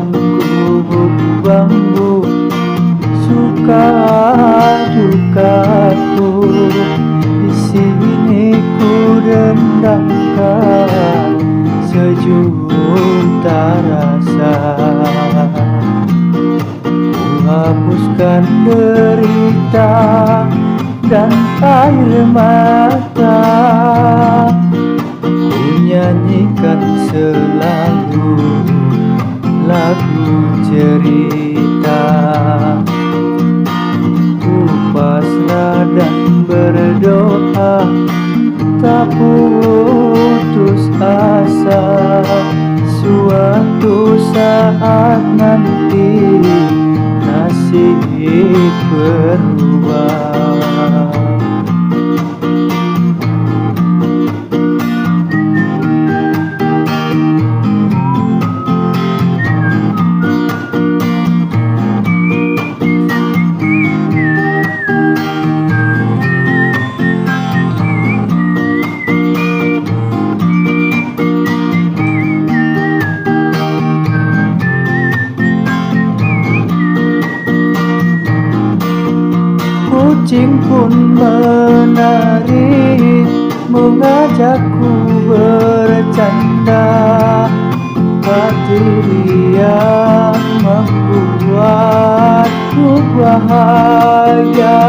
dalam gubuk bambu, suka dukaku di sini ku rendamkan sejuta rasa. Ku hapuskan derita dan air mata, ku nyanyikan selalu lagu cerita. Ku pasrah dan berdoa, tak putus asa, suatu saat nanti nasib berubah. Kucing pun menari, mengajakku bercanda. Hati yang membuatku bahagia.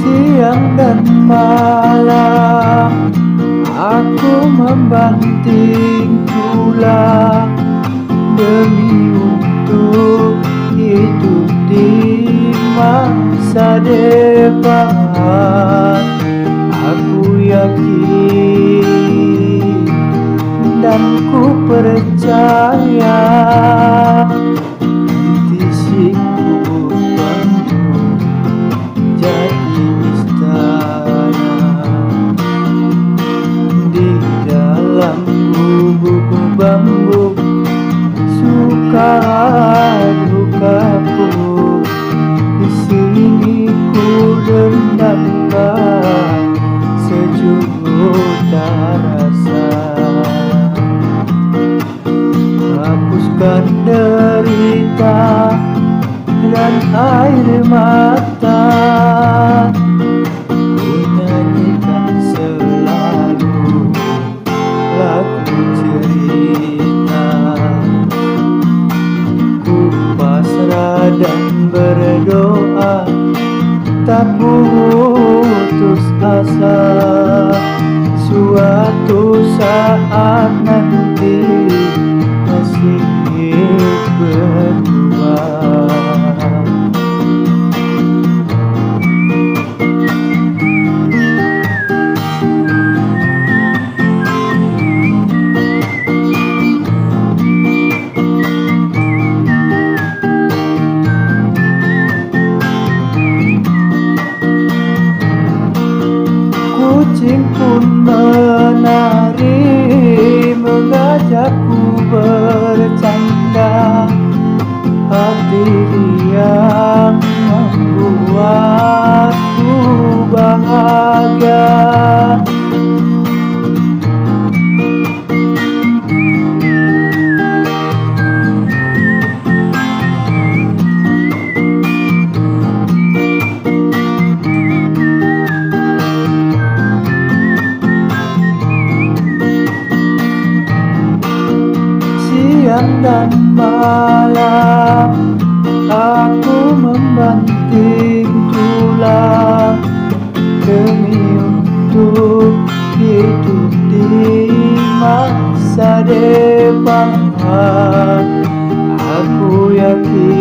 Siang dan malam aku membanting tulang demi untuk hidup di masa depan. Aku yakin dan ku percaya nanti si gubuk bambu jadi istana. Di dalam gubuk bambu, suka dukaku di sini ku rendamkan sejuta rasa. Hapuskan derita dan air mata, ku nyanyikan selalu lagu cerita. Ku pasrah dan berdoa, tak putus asa, suatu saat nanti nasib berubah. Kucing pun menari, mengajakku bercanda. Hati yang membuatku bahagia. Siang dan malam aku membanting tulang demi untuk hidup di masa depan. Aku yakin